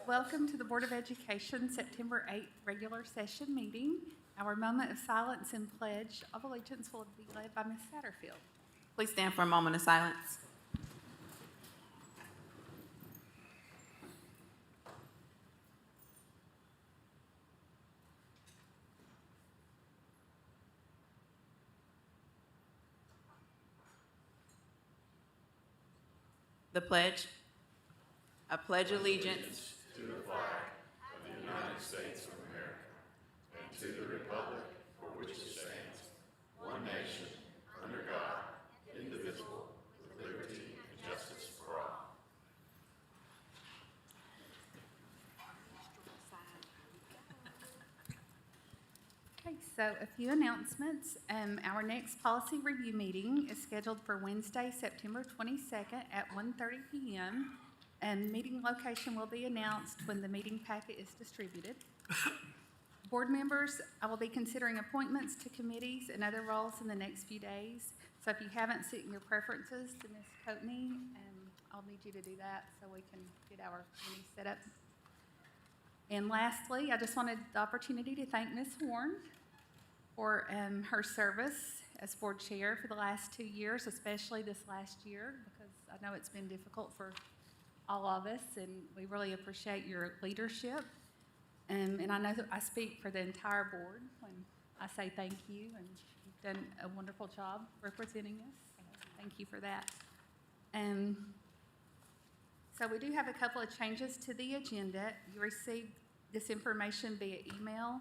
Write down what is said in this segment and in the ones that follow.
Welcome to the Board of Education September 8th regular session meeting. Our moment of silence and pledge of allegiance will be led by Ms. Satterfield. Please stand for a moment of silence. The pledge. I pledge allegiance to the flag of the United States of America and to the republic for which it stands, one nation, under God, indivisible, with liberty and justice for all. Okay, so a few announcements. Our next policy review meeting is scheduled for Wednesday, September 22nd at 1:30 p.m. Meeting location will be announced when the meeting packet is distributed. Board members, I will be considering appointments to committees and other roles in the next few days. So if you haven't sent your preferences to Ms. Coatney, I'll need you to do that so we can get our committee set up. And lastly, I just wanted the opportunity to thank Ms. Horn for her service as board chair for the last 2 years, especially this last year, because I know it's been difficult for all of us, and we really appreciate your leadership. And I know that I speak for the entire board when I say thank you, and you've done a wonderful job representing us. So thank you for that. So we do have a couple of changes to the agenda. You received this information via email,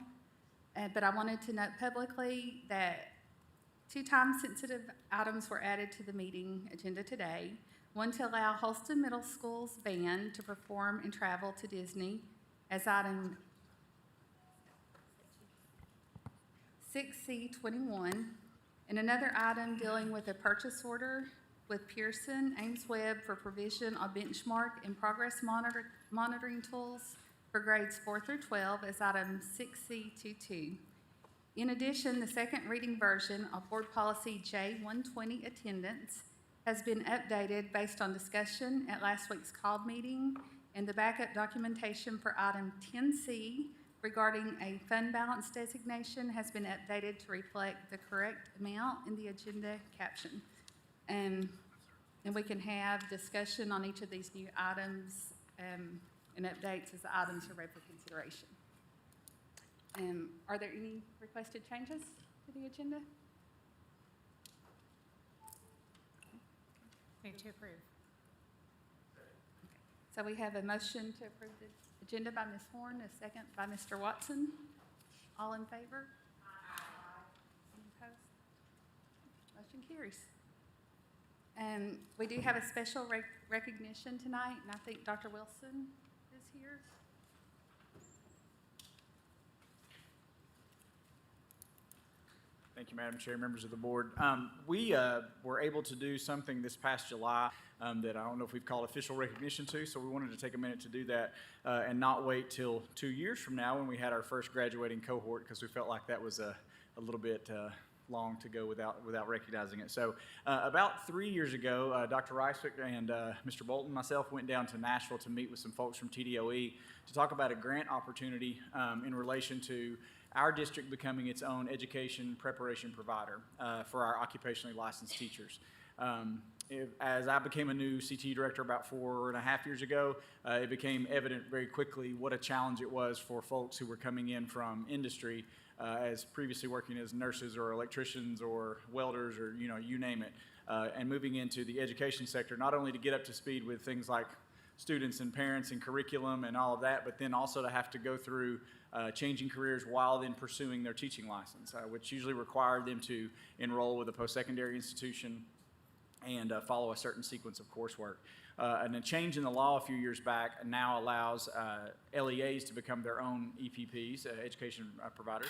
but I wanted to note publicly that 2 time-sensitive items were added to the meeting agenda today. One to allow Holston Middle School's band to perform and travel to Disney as item 6C21, and another item dealing with a purchase order with Pearson Ames Webb for provision of benchmark and progress monitoring tools for grades 4 through 12 as item 6C22. In addition, the second reading version of Board Policy J120 attendance has been updated based on discussion at last week's called meeting, and the backup documentation for item 10C regarding a fund balance designation has been updated to reflect the correct amount in the agenda caption. And we can have discussion on each of these new items and updates as the items are read for consideration. Are there any requested changes to the agenda? Move to approve. So we have a motion to approve the agenda by Ms. Horn, a second by Mr. Watson. All in favor? Aye. Any opposed? Motion carries. And we do have a special recognition tonight, and I think Dr. Wilson is here. Thank you, Madam Chair, members of the board. We were able to do something this past July that I don't know if we've called official recognition to, so we wanted to take a minute to do that and not wait till 2 years from now when we had our first graduating cohort, because we felt like that was a little bit long to go without recognizing it. So about 3 years ago, Dr. Reiswick and Mr. Bolton, myself, went down to Nashville to meet with some folks from TDOE to talk about a grant opportunity in relation to our district becoming its own education preparation provider for our occupationally licensed teachers. As I became a new CTE director about 4.5 years ago, it became evident very quickly what a challenge it was for folks who were coming in from industry as previously working as nurses or electricians or welders or you name it, and moving into the education sector, not only to get up to speed with things like students and parents and curriculum and all of that, but then also to have to go through changing careers while then pursuing their teaching license, which usually required them to enroll with a post-secondary institution and follow a certain sequence of coursework. And a change in the law a few years back now allows LEAs to become their own EPPs, education providers.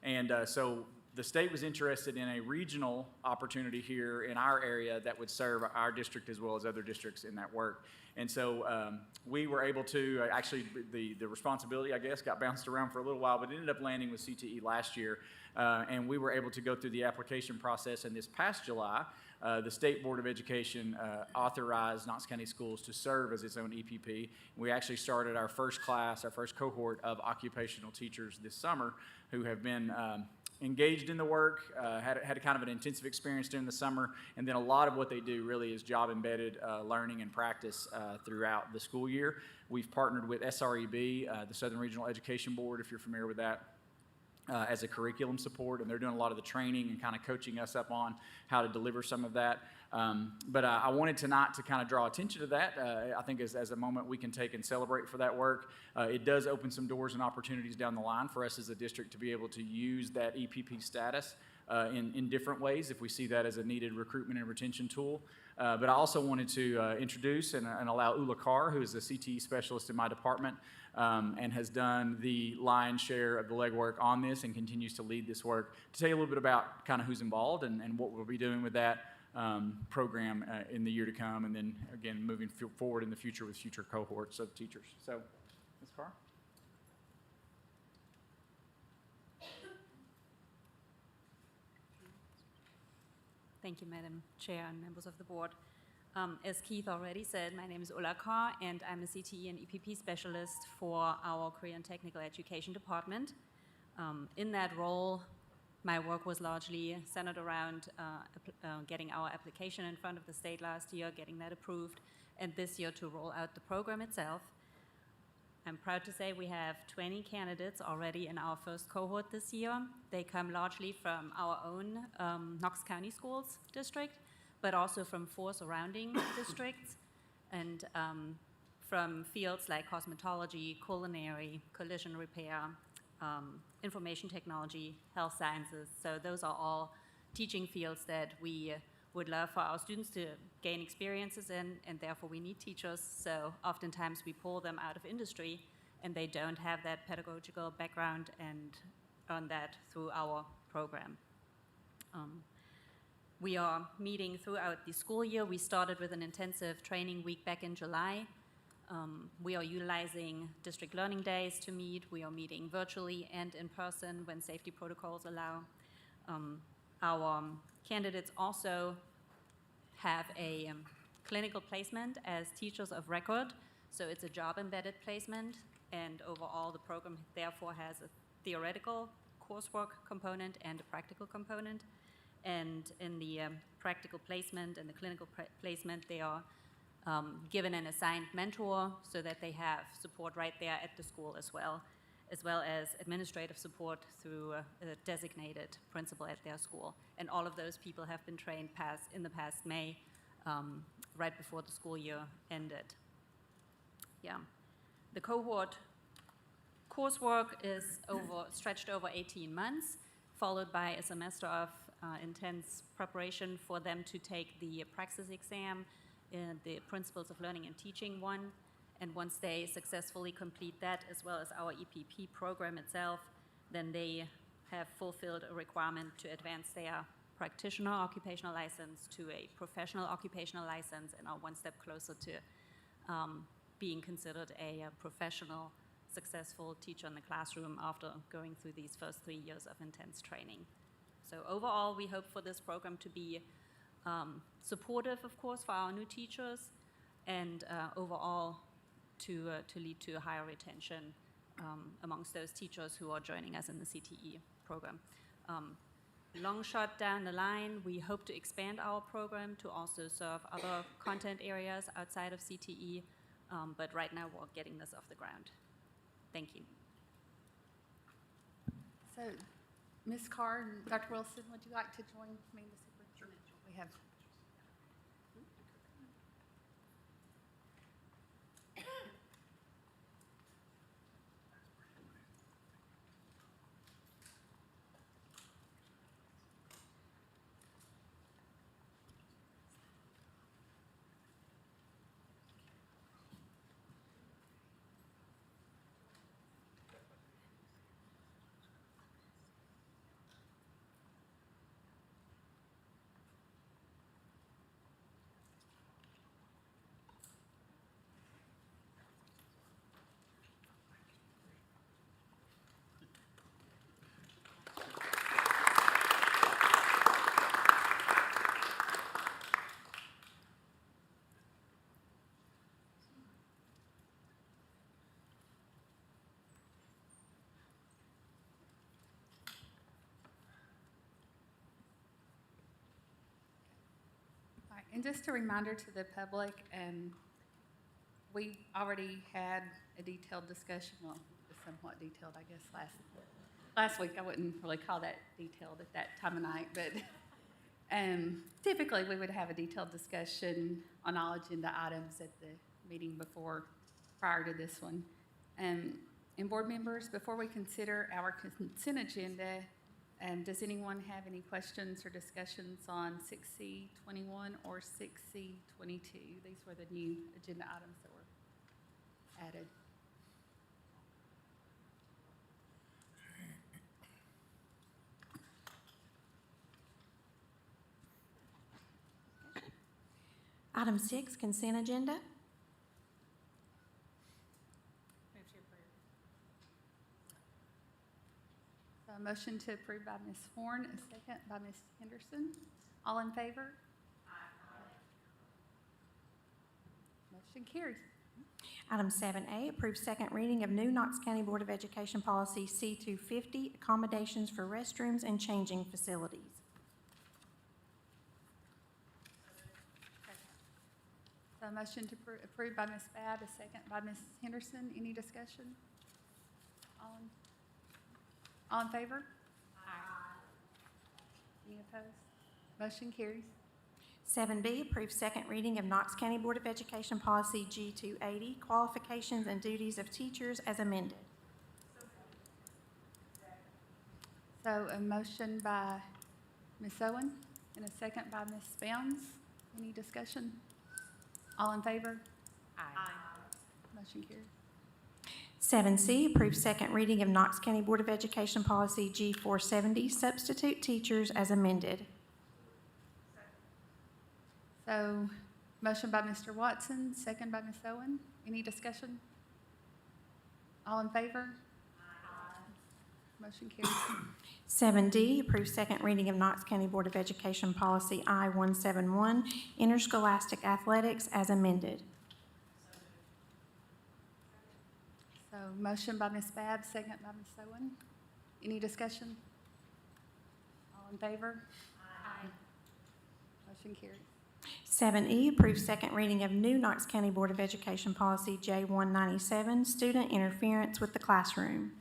And so the state was interested in a regional opportunity here in our area that would serve our district as well as other districts in that work. And so we were able to, actually the responsibility, I guess, got bounced around for a little while, but it ended up landing with CTE last year. And we were able to go through the application process, and this past July, the State Board of Education authorized Knox County Schools to serve as its own EPP. We actually started our first class, our first cohort of occupational teachers this summer who have been engaged in the work, had a kind of an intensive experience during the summer, and then a lot of what they do really is job-embedded learning and practice throughout the school year. We've partnered with SREB, the Southern Regional Education Board, if you're familiar with that, as a curriculum support, and they're doing a lot of the training and kind of coaching us up on how to deliver some of that. But I wanted tonight to kind of draw attention to that. I think as a moment we can take and celebrate for that work. It does open some doors and opportunities down the line for us as a district to be able to use that EPP status in different ways if we see that as a needed recruitment and retention tool. But I also wanted to introduce and allow Ula Carr, who is the CTE specialist in my department, and has done the lion's share of the legwork on this and continues to lead this work, to tell you a little bit about kind of who's involved and what we'll be doing with that program in the year to come, and then again moving forward in the future with future cohorts of teachers. So, Ms. Carr. Thank you, Madam Chair and members of the board. As Keith already said, my name is Ulla Carr, and I'm a CTE and EPP specialist for our Korean Technical Education Department. In that role, my work was largely centered around getting our application in front of the state last year, getting that approved, and this year to roll out the program itself. I'm proud to say we have 20 candidates already in our first cohort this year. They come largely from our own Knox County Schools district, but also from 4 surrounding districts, and from fields like cosmetology, culinary, collision repair, information technology, health sciences. So those are all teaching fields that we would love for our students to gain experiences in, and therefore we need teachers. So oftentimes we pull them out of industry and they don't have that pedagogical background and earn that through our program. We are meeting throughout the school year. We started with an intensive training week back in July. We are utilizing district learning days to meet. We are meeting virtually and in person when safety protocols allow. Our candidates also have a clinical placement as teachers of record, so it's a job-embedded placement, and overall the program therefore has a theoretical coursework component and a practical component. And in the practical placement and the clinical placement, they are given an assigned mentor so that they have support right there at the school as well as administrative support through a designated principal at their school. And all of those people have been trained in the past May, right before the school year ended. Yeah. The cohort coursework is stretched over 18 months, followed by a semester of intense preparation for them to take the praxis exam, the Principles of Learning and Teaching one. And once they successfully complete that, as well as our EPP program itself, then they have fulfilled a requirement to advance their practitioner occupational license to a professional occupational license, and are one step closer to being considered a professional, successful teacher in the classroom after going through these first 3 years of intense training. So overall, we hope for this program to be supportive, of course, for our new teachers, and overall to lead to a higher retention amongst those teachers who are joining us in the CTE program. Long shot down the line, we hope to expand our program to also serve other content areas outside of CTE, but right now we're getting this off the ground. Thank you. So, Ms. Carr and Dr. Wilson, would you like to join me, the superintendent? We have. And just a reminder to the public, we already had a detailed discussion, well, somewhat detailed, I guess, last week. I wouldn't really call that detailed at that time of night, but typically we would have a detailed discussion on all agenda items at the meeting prior to this one. And board members, before we consider our consent agenda, does anyone have any questions or discussions on 6C21 or 6C22? These were the new agenda items that were added. Item 6, consent agenda. So a motion to approve by Ms. Horn, a second by Ms. Henderson. All in favor? Motion carries. Item 7A, approve second reading of new Knox County Board of Education Policy C-250, accommodations for restrooms and changing facilities. So a motion to approve by Ms. Babb, a second by Ms. Henderson. Any discussion? All in favor? Any opposed? Motion carries. 7B, approve second reading of Knox County Board of Education Policy G-280, qualifications and duties of teachers as amended. So a motion by Ms. Owen and a second by Ms. Bounds. Any discussion? All in favor? Motion carries. 7C, approve second reading of Knox County Board of Education Policy G-470, substitute teachers as amended. So, motion by Mr. Watson, second by Ms. Owen. Any discussion? All in favor? Motion carries. 7D, approve second reading of Knox County Board of Education Policy I-171, interscholastic athletics as amended. So, motion by Ms. Babb, second by Ms. Owen. Any discussion? All in favor? Motion carries. 7E, approve second reading of new Knox County Board of Education Policy J-197, student interference with the classroom.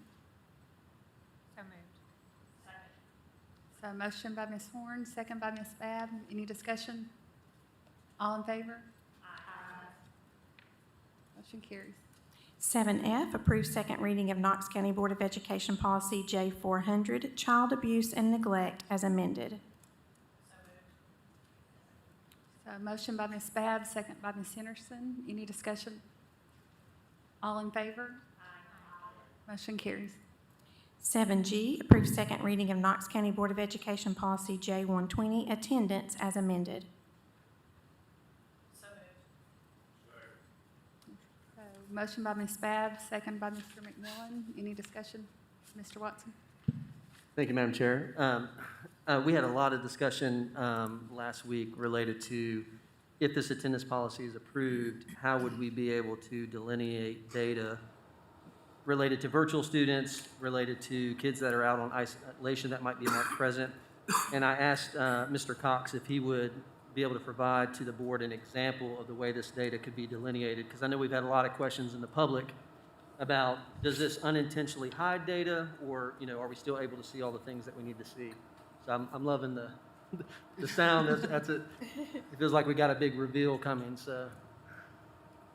So, motion by Ms. Horn, second by Ms. Babb. Any discussion? All in favor? Motion carries. 7F, approve second reading of Knox County Board of Education Policy J-400, child abuse and neglect as amended. So, motion by Ms. Babb, second by Ms. Henderson. Any discussion? All in favor? Motion carries. 7G, approve second reading of Knox County Board of Education Policy J-120, attendance as amended. So, motion by Ms. Babb, second by Mr. McMillan. Any discussion? Mr. Watson? Thank you, Madam Chair. We had a lot of discussion last week related to if this attendance policy is approved, how would we be able to delineate data related to virtual students, related to kids that are out on isolation that might be marked present. And I asked Mr. Cox if he would be able to provide to the board an example of the way this data could be delineated, because I know we've had a lot of questions in the public about, does this unintentionally hide data, or, are we still able to see all the things that we need to see? So I'm loving the sound. That's it. It feels like we got a big reveal coming, so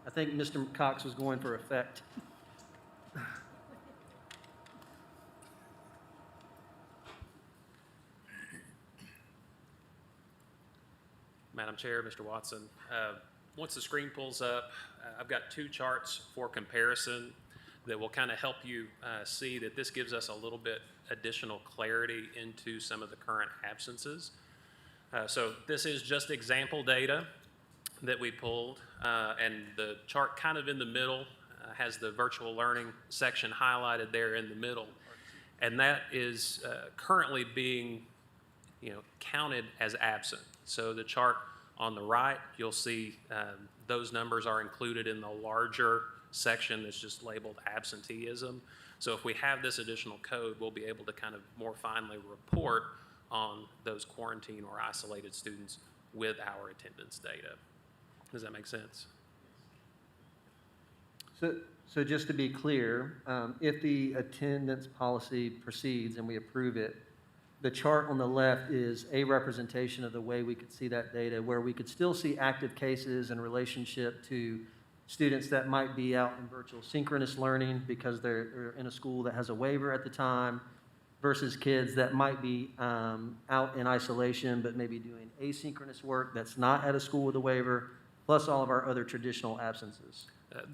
I think Mr. Cox was going for effect. Madam Chair, Mr. Watson, once the screen pulls up, I've got two charts for comparison that will kind of help you see that this gives us a little bit additional clarity into some of the current absences. So this is just example data that we pulled, and the chart kind of in the middle has the virtual learning section highlighted there in the middle. And that is currently being counted as absent. So the chart on the right, you'll see those numbers are included in the larger section that's just labeled absenteeism. So if we have this additional code, we'll be able to kind of more finely report on those quarantine or isolated students with our attendance data. Does that make sense? So just to be clear, if the attendance policy proceeds and we approve it, the chart on the left is a representation of the way we could see that data, where we could still see active cases in relationship to students that might be out in virtual synchronous learning because they're in a school that has a waiver at the time, versus kids that might be out in isolation but maybe doing asynchronous work that's not at a school with a waiver, plus all of our other traditional absences.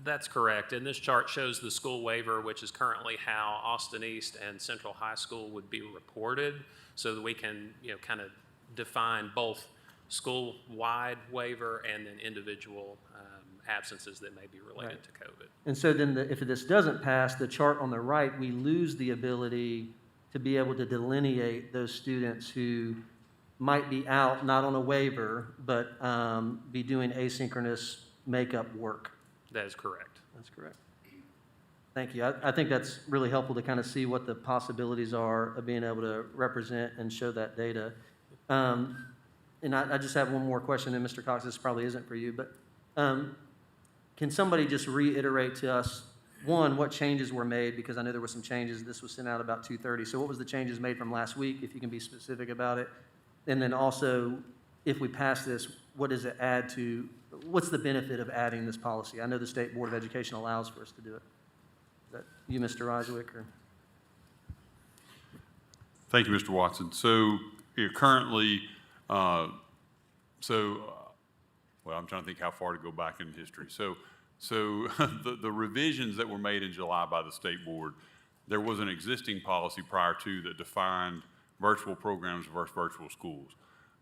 That's correct. And this chart shows the school waiver, which is currently how Austin East and Central High School would be reported, so that we can, kind of define both school-wide waiver and then individual absences that may be related to COVID. And so then if this doesn't pass, the chart on the right, we lose the ability to be able to delineate those students who might be out, not on a waiver, but be doing asynchronous makeup work. That is correct. That's correct. Thank you. I think that's really helpful to kind of see what the possibilities are of being able to represent and show that data. And I just have one more question, and Mr. Cox, this probably isn't for you, but can somebody just reiterate to us, one, what changes were made? Because I know there were some changes. This was sent out about 2:30. So what was the changes made from last week, if you can be specific about it? And then also, if we pass this, what does it add to, what's the benefit of adding this policy? I know the State Board of Education allows for us to do it. Is that you, Mr. Isaac, or? Thank you, Mr. Watson. So currently, well, I'm trying to think how far to go back in history. So the revisions that were made in July by the State Board, there was an existing policy prior to that defined virtual programs versus virtual schools.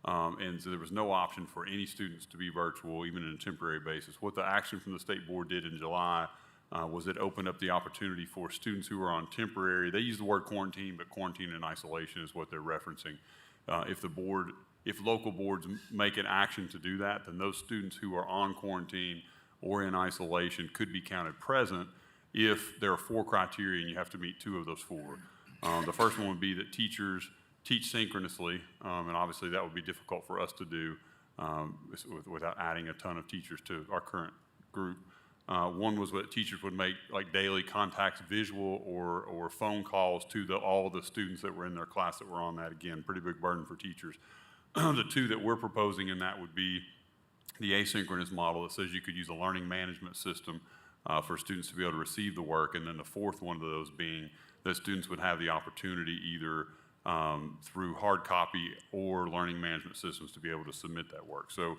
And so there was no option for any students to be virtual, even on a temporary basis. What the action from the State Board did in July was it opened up the opportunity for students who are on temporary, they use the word quarantine, but quarantine and isolation is what they're referencing. If local boards make an action to do that, then those students who are on quarantine or in isolation could be counted present if there are 4 criteria and you have to meet 2 of those 4. The first one would be that teachers teach synchronously, and obviously that would be difficult for us to do without adding a ton of teachers to our current group. One was that teachers would make like daily contacts, visual or phone calls to all the students that were in their class that were on that. Again, pretty big burden for teachers. The 2 that we're proposing in that would be the asynchronous model that says you could use a learning management system for students to be able to receive the work, and then the 4th one of those being that students would have the opportunity either through hard copy or learning management systems to be able to submit that work. So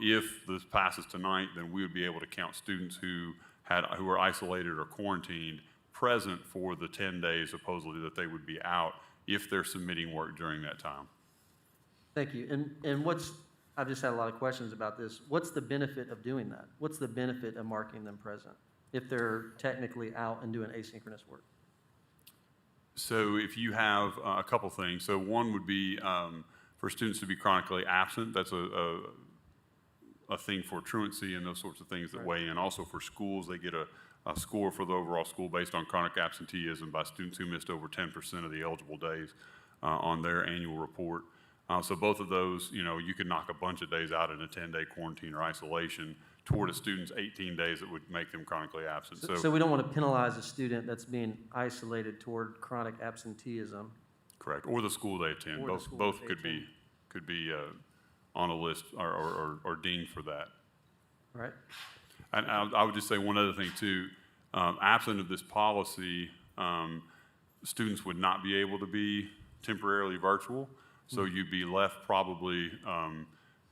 if this passes tonight, then we would be able to count students who are isolated or quarantined present for the 10 days supposedly that they would be out if they're submitting work during that time. Thank you. And I've just had a lot of questions about this. What's the benefit of doing that? What's the benefit of marking them present if they're technically out and doing asynchronous work? So if you have a couple things. So one would be for students to be chronically absent. That's a thing for truancy and those sorts of things that weigh in. Also for schools, they get a score for the overall school based on chronic absenteeism by students who missed over 10% of the eligible days on their annual report. So both of those, you could knock a bunch of days out in a 10-day quarantine or isolation toward a student's 18 days that would make them chronically absent. So we don't want to penalize a student that's being isolated toward chronic absenteeism. Correct, or the school they attend. Both could be on a list or deemed for that. All right. And I would just say one other thing too. Absent of this policy, students would not be able to be temporarily virtual. So you'd be left probably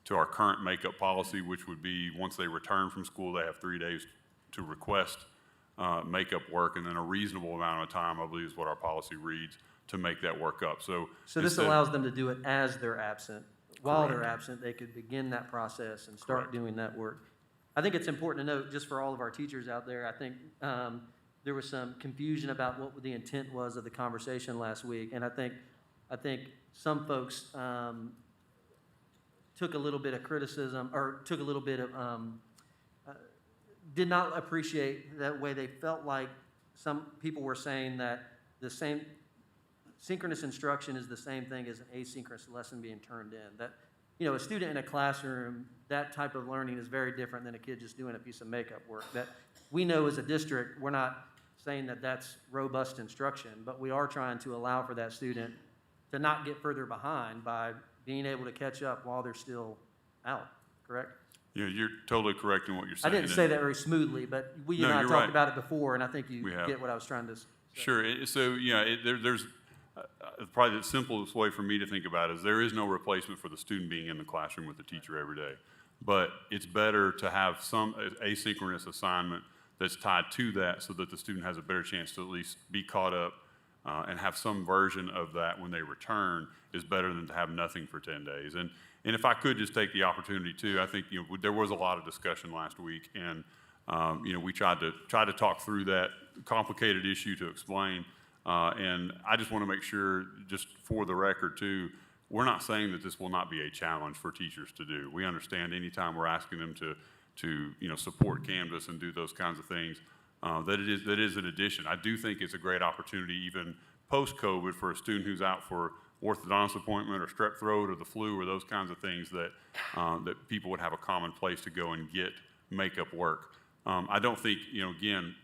to our current makeup policy, which would be once they return from school, they have 3 days to request makeup work, and then a reasonable amount of time, I believe is what our policy reads, to make that work up. So this allows them to do it as they're absent. While they're absent, they could begin that process and start doing that work. I think it's important to note, just for all of our teachers out there, I think there was some confusion about what the intent was of the conversation last week, and I think some folks took a little bit of criticism, or took a little bit of, did not appreciate that way. They felt like some people were saying that the same synchronous instruction is the same thing as an asynchronous lesson being turned in. you know, a student in a classroom, that type of learning is very different than a kid just doing a piece of makeup work. That we know as a district, we're not saying that that's robust instruction, but we are trying to allow for that student to not get further behind by being able to catch up while they're still out, correct? Yeah, you're totally correct in what you're I saying. didn't say that very smoothly, but you and I you're talked right. about it before, and I think you We have. get what I was trying to say. Sure. So, there's probably the simplest way for me to think about it is there is no replacement for the student being in the classroom with the teacher every day. But it's better to have some asynchronous assignment that's tied to that so that the student has a better chance to at least be caught up and have some version of that when they return is better than to have nothing for 10 days. And if I could just take the opportunity too, I think, there was a lot of discussion last week, and, we tried to talk through that complicated issue to explain. And I just want to make sure, just for the record too, we're not saying that this will not be a challenge for teachers to do. We understand anytime we're asking them to support Canvas and do those kinds of things, that is an addition. I do think it's a great opportunity, even post-COVID, for a student who's out for orthodontist appointment or strep throat or the flu or those kinds of things, that people would have a common place to go and get makeup work. I don't think, again,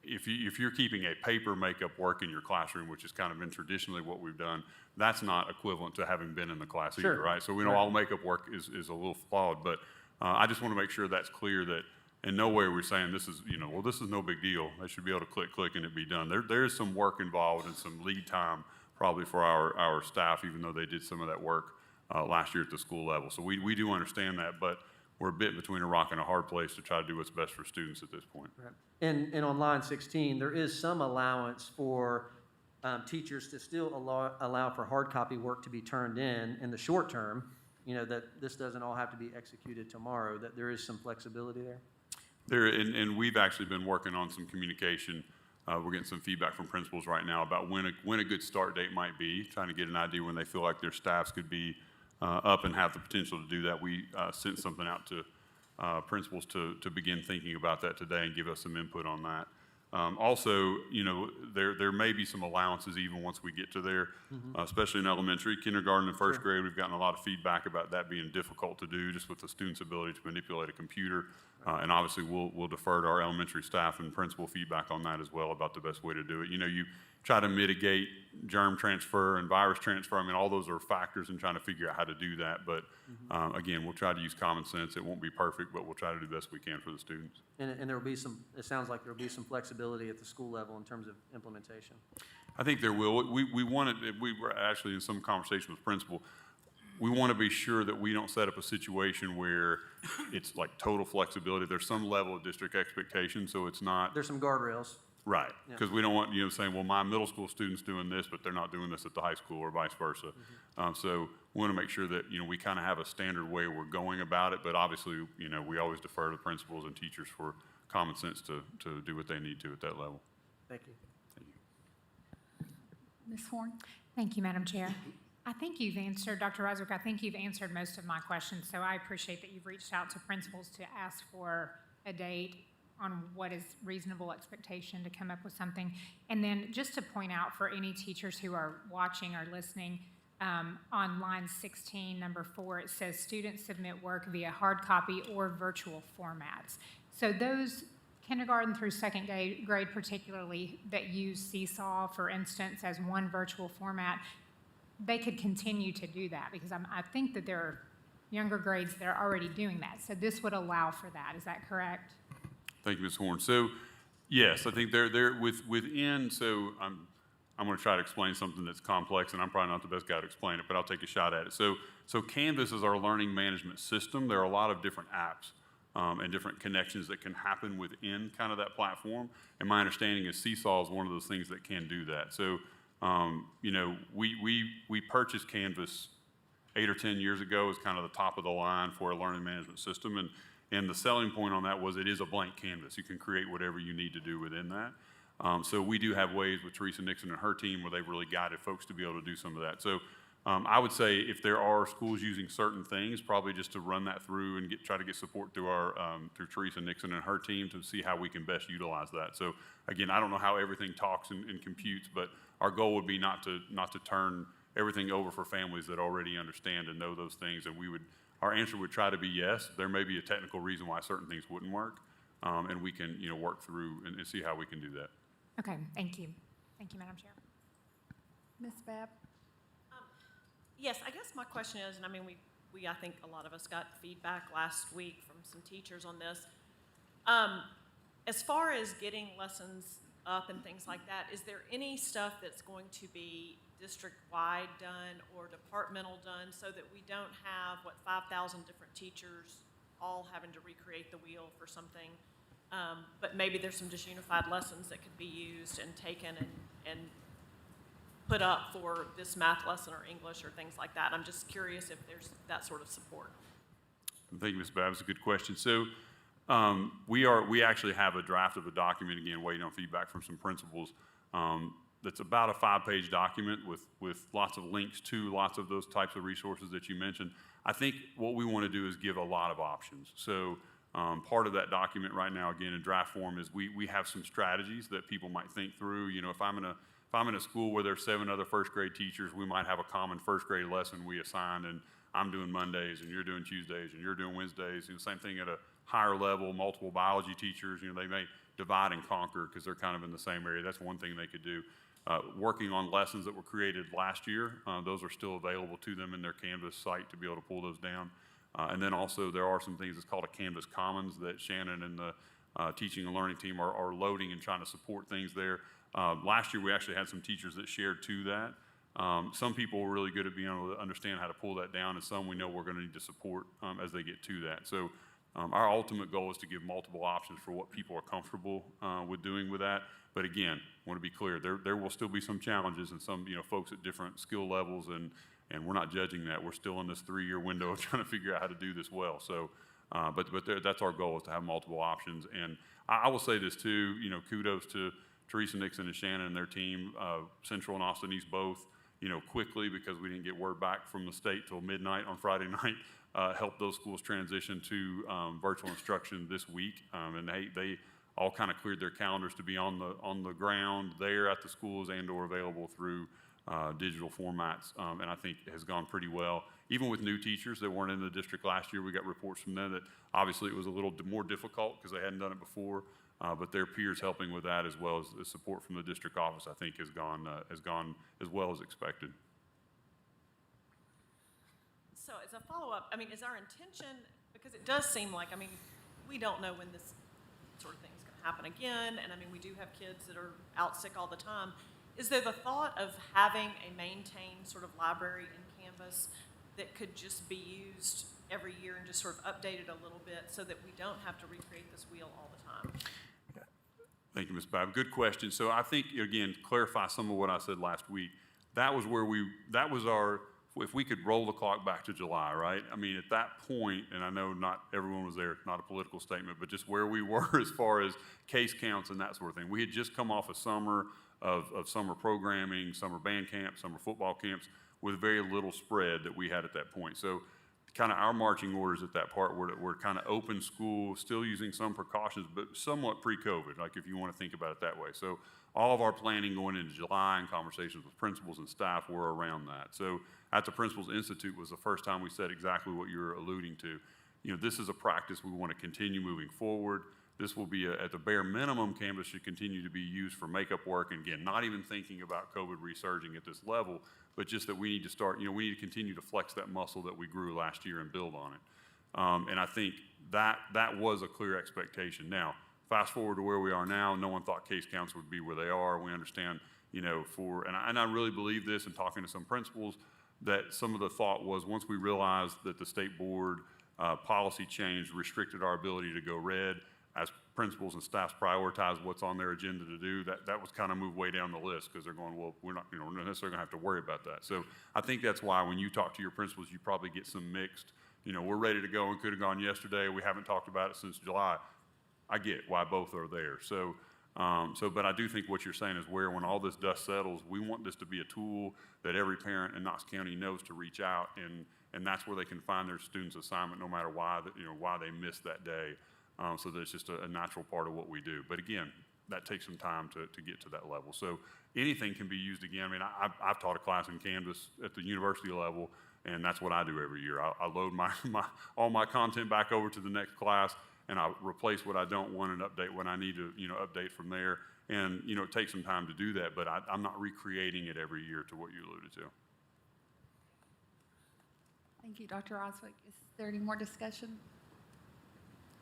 if you're keeping a paper makeup work in your classroom, which has kind of been traditionally what we've done, that's not equivalent to having been in the class either, Sure. right? So we know all makeup work is a little flawed, but I just want to make sure that's clear, that in no way we're saying this is, this is no big deal. They should be able to click and it be done. There is some work involved and some lead time probably for our staff, even though they did some of that work last year at the school level. So we do understand that, but we're a bit between a rock and a hard place to try to do what's best for students at this point. Right. And on line 16, there is some allowance for teachers to still allow for hard copy work to be turned in the short term, that this doesn't all have to be executed tomorrow, that there is some flexibility there. And we've actually been working on some communication. We're getting some feedback from principals right now about when a good start date might be, trying to get an idea when they feel like their staffs could be up and have the potential to do that. We sent something out to principals to begin thinking about that today and give us some input on that. Also, there may be some allowances even once we get to there, especially in elementary. Kindergarten and first grade, we've gotten a lot of feedback about that being difficult to do just with the student's ability to manipulate a computer. And obviously, we'll defer to our elementary staff and principal feedback on that as well about the best way to do it. You try to mitigate germ transfer and virus transfer. I mean, all those are factors in trying to figure out how to do that. But again, we'll try to use common sense. It won't be perfect, but we'll try to do the best we can for the students. And there will be some, it sounds like there will be some flexibility at the school level in terms of implementation. I think there will. We were actually in some conversation with principal. We want to be sure that we don't set up a situation where it's like total flexibility. There's some level of district expectation, so it's not. There's some guardrails. Right, Yeah. because we don't want, saying, well, my middle school student's doing this, but they're not doing this at the high school or vice versa. So we want to make sure that, we kind of have a standard way we're going about it, but obviously, we always defer to principals and teachers for common sense to do what they need to at that level. Thank you. Ms. Horn? Thank you, Madam Chair. I think you've answered, Dr. Roswick, I think you've answered most of my questions, so I appreciate that you've reached out to principals to ask for a date on what is reasonable expectation to come up with something. And then just to point out for any teachers who are watching or listening, on line 16, number 4, it says students submit work via hard copy or virtual formats. So those kindergarten through second grade particularly that use Seesaw, for instance, as one virtual format, they could continue to do that because I think that there are younger grades that are already doing that. So this would allow for that. Is that correct? Thank you, Ms. Horn. So, yes, I think they're within. So I'm going to try to explain something that's complex, and I'm probably not the best guy to explain it, but I'll take a shot at it. So Canvas is our learning management system. There are a lot of different apps and different connections that can happen within kind of that platform. And my understanding is Seesaw is one of those things that can do that. So, we purchased Canvas 8 or 10 years ago as kind of the top of the line for a learning management system. And the selling point on that was it is a blank canvas. You can create whatever you need to do within that. So we do have ways with Teresa Nixon and her team where they've really guided folks to be able to do some of that. So I would say if there are schools using certain things, probably just to run that through and try to get support through through Teresa Nixon and her team to see how we can best utilize that. So again, I don't know how everything talks and computes, but our goal would be not to turn everything over for families that already understand and know those things. And our answer would try to be yes. There may be a technical reason why certain things wouldn't work, and we can, work through and see how we can do that. Okay, thank you. Thank you, Madam Chair. Ms. Babb? Yes, I guess my question is, and I mean, I think a lot of us got feedback last week from some teachers on this. As far as getting lessons up and things like that, is there any stuff that's going to be district-wide done or departmental done so that we don't have, 5,000 different teachers all having to recreate the wheel for something? But maybe there's some just unified lessons that could be used and taken and put up for this math lesson or English or things like that. I'm just curious if there's that sort of support. Thank you, Ms. Babb. It's a good question. So we actually have a draft of a document, again, waiting on feedback from some principals. That's about a 5-page document with lots of links to lots of those types of resources that you mentioned. I think what we want to do is give a lot of options. So part of that document right now, again, in draft form, is we have some strategies that people might think through. If I'm in a school where there's 7 other first grade teachers, we might have a common first grade lesson we assign, and I'm doing Mondays and you're doing Tuesdays and you're doing Wednesdays. Same thing at a higher level, multiple biology teachers, they may divide and conquer because they're kind of in the same area. That's one thing they could do. Working on lessons that were created last year, those are still available to them in their Canvas site to be able to pull those down. And then also there are some things that's called a Canvas Commons that Shannon and the teaching and learning team are loading and trying to support things there. Last year we actually had some teachers that shared to that. Some people were really good at being able to understand how to pull that down, and some we know we're going to need to support as they get to that. So our ultimate goal is to give multiple options for what people are comfortable with doing with that. But again, I want to be clear, there will still be some challenges and some folks at different skill levels, and we're not judging that. We're still in this 3-year window of trying to figure out how to do this well. So, but that's our goal, is to have multiple options. And I will say this too, kudos to Teresa Nixon and Shannon and their team, Central and Austin East both, quickly, because we didn't get word back from the state till midnight on Friday night, helped those schools transition to virtual instruction this week. And they all kind of cleared their calendars to be on the ground there at the schools and/or available through digital formats, and I think it has gone pretty well. Even with new teachers that weren't in the district last year, we got reports from them that obviously it was a little more difficult because they hadn't done it before, but their peers helping with that, as well as the support from the district office, I think has gone as well as expected. So as a follow-up, is our intention, because it does seem like, we don't know when this sort of thing is going to happen again, and we do have kids that are out sick all the time. Is there the thought of having a maintained sort of library in Canvas that could just be used every year and just sort of updated a little bit so that we don't have to recreate this wheel all the time? Thank you, Ms. Babb. Good question. So I think, again, to clarify some of what I said last week, if we could roll the clock back to July, right? At that point, and I know not everyone was there, not a political statement, but just where we were as far as case counts and that sort of thing. We had just come off a summer of summer programming, summer band camps, summer football camps, with very little spread that we had at that point. So kind of our marching orders at that part were kind of open school, still using some precautions, but somewhat pre-COVID, like if you want to think about it that way. So all of our planning going into July and conversations with principals and staff were around that. So at the Principals Institute was the first time we said exactly what you're alluding to. This is a practice we want to continue moving forward. This will be, at the bare minimum, Canvas should continue to be used for makeup work. And again, not even thinking about COVID resurging at this level, but just that we need to start, we need to continue to flex that muscle that we grew last year and build on it. And I think that was a clear expectation. Now, fast forward to where we are now, no one thought case counts would be where they are. We understand, and I really believe this in talking to some principals, that some of the thought was once we realized that the state board policy change restricted our ability to go red, as principals and staffs prioritize what's on their agenda to do, that was kind of moved way down the list, because they're going, well, we're not necessarily going to have to worry about that. So I think that's why when you talk to your principals, you probably get some mixed, we're ready to go and could have gone yesterday. We haven't talked about it since July. I get why both are there. So, but I do think what you're saying is when all this dust settles, we want this to be a tool that every parent in Knox County knows to reach out, and that's where they can find their student's assignment, no matter why they missed that day. So that it's just a natural part of what we do. But again, that takes some time to get to that level. So anything can be used again. I mean, I've taught a class in Canvas at the university level, and that's what I do every year. I load all my content back over to the next class, and I replace what I don't want and update what I need to, update from there. And, it takes some time to do that, but I'm not recreating it every year to what you alluded to. Thank you, Dr. Oswick. Is there any more discussion?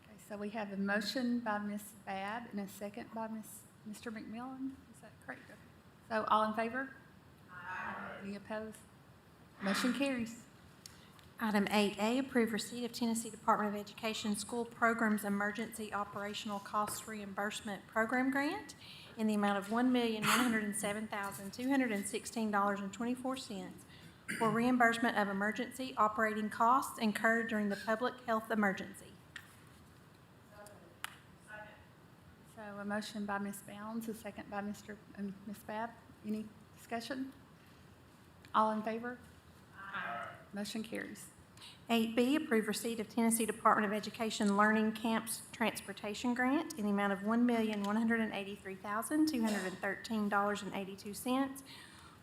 Okay, so we have a motion by Ms. Babb and a second by Mr. McMillan. Is that correct? So all in favor? Aye. Any opposed? Motion carries. Item 8A, approve receipt of Tennessee Department of Education School Programs Emergency Operational Costs Reimbursement Program Grant in the amount of $1,107,216.24 for reimbursement of emergency operating costs incurred during the public health emergency. So a motion by Ms. Bounds, a second by Ms. Babb. Any discussion? All in favor? Aye. Motion carries. 8B, approve receipt of Tennessee Department of Education Learning Camps Transportation Grant in the amount of $1,183,213.82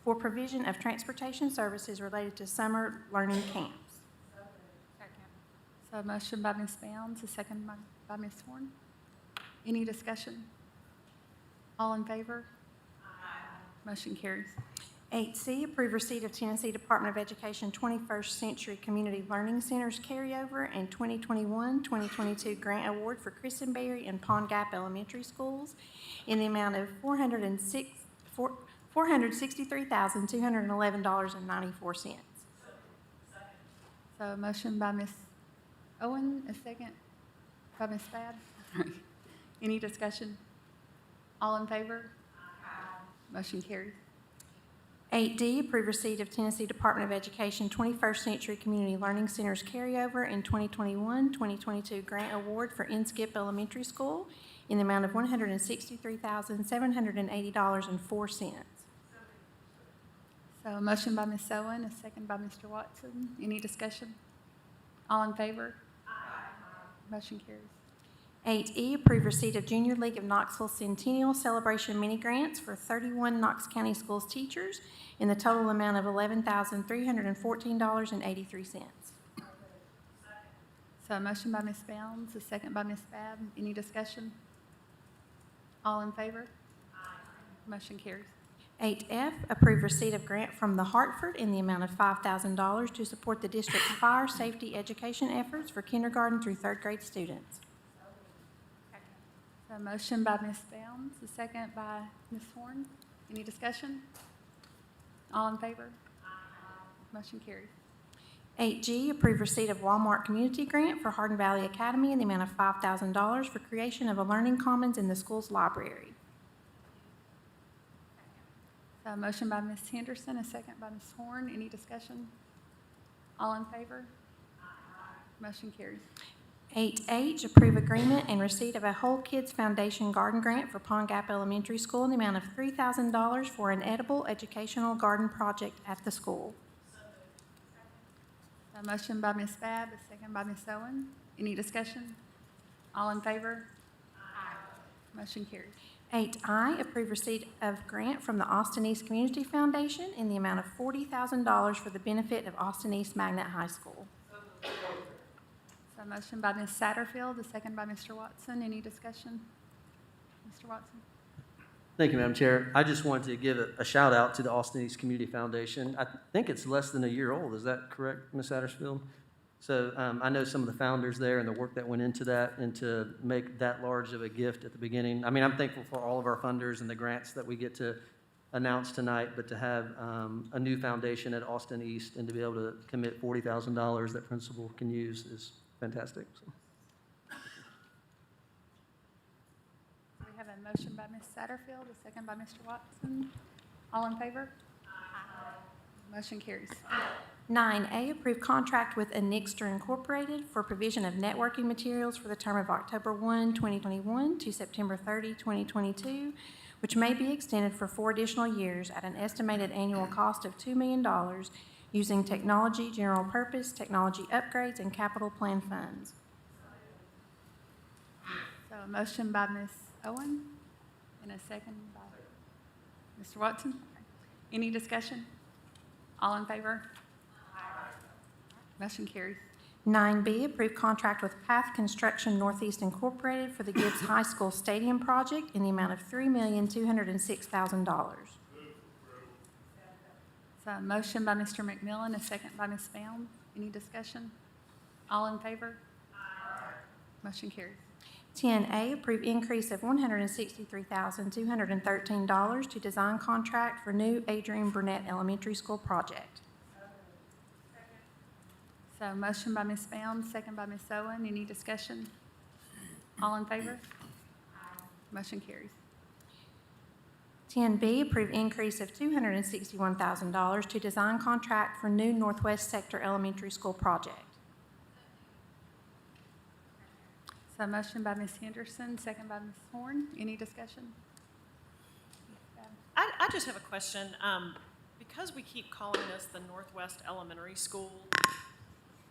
for provision of transportation services related to summer learning camps. So a motion by Ms. Bounds, a second by Ms. Horn. Any discussion? All in favor? Aye. Motion carries. 8C, approve receipt of Tennessee Department of Education 21st Century Community Learning Centers carryover and 2021-2022 grant award for Christenberry and Pond Gap Elementary Schools in the amount of $463,211.94. So a motion by Ms. Owen, a second by Ms. Babb. Any discussion? All in favor? Aye. Motion carries. 8D, approve receipt of Tennessee Department of Education 21st Century Community Learning Centers carryover and 2021-2022 grant award for Inskip Elementary School in the amount of $163,780.04. So a motion by Ms. Owen, a second by Mr. Watson. Any discussion? All in favor? Aye. Motion carries. 8E, approve receipt of Junior League of Knoxville Centennial Celebration Mini Grants for 31 Knox County Schools teachers in the total amount of $11,314.83. So a motion by Ms. Bounds, a second by Ms. Babb. Any discussion? All in favor? Aye. Motion carries. 8F, approve receipt of grant from the Hartford in the amount of $5,000 to support the district's fire safety education efforts for kindergarten through third grade students. So a motion by Ms. Bounds, a second by Ms. Horn. Any discussion? All in favor? Aye. Motion carries. 8G, approve receipt of Walmart Community Grant for Hardin Valley Academy in the amount of $5,000 for creation of a learning commons in the school's library. So a motion by Ms. Henderson, a second by Ms. Horn. Any discussion? All in favor? Aye. Motion carries. 8H, approve agreement and receipt of a Whole Kids Foundation Garden Grant for Pond Gap Elementary School in the amount of $3,000 for an edible educational garden project at the school. A motion by Ms. Babb, a second by Ms. Owen. Any discussion? All in favor? Aye. Motion carries. 8I, approve receipt of grant from the Austin East Community Foundation in the amount of $40,000 for the benefit of Austin East Magnet High School. So a motion by Ms. Satterfield, a second by Mr. Watson. Any discussion? Mr. Watson? Thank you, Madam Chair. I just wanted to give a shout out to the Austin East Community Foundation. I think it's less than a year old. Is that correct, Ms. Satterfield? So I know some of the founders there and the work that went into that and to make that large of a gift at the beginning. I mean, I'm thankful for all of our funders and the grants that we get to announce tonight, but to have a new foundation at Austin East and to be able to commit $40,000 that principal can use is fantastic. So. We have a motion by Ms. Satterfield, a second by Mr. Watson. All in favor? Aye. Motion carries. 9A, approve contract with Anixter Incorporated for provision of networking materials for the term of October 1, 2021 to September 30, 2022, which may be extended for 4 additional years at an estimated annual cost of $2 million using technology, general purpose, technology upgrades, and capital plan funds. So a motion by Ms. Owen and a second by Mr. Watson? Any discussion? All in favor? Motion carries. 9B, approve contract with Path Construction Northeast Incorporated for the Gibbs High School Stadium project in the amount of $3,206,000. So a motion by Mr. McMillan, a second by Ms. Bound. Any discussion? All in favor? Motion carries. 10A, approve increase of $163,213 to design contract for new Adrian Burnett Elementary School project. So a motion by Ms. Bound, second by Ms. Owen. Any discussion? All in favor? Motion carries. 10B, approve increase of $261,000 to design contract for new Northwest Sector Elementary School project. So a motion by Ms. Henderson, second by Ms. Horn. Any discussion? I just have a question. Because we keep calling this the Northwest Elementary School,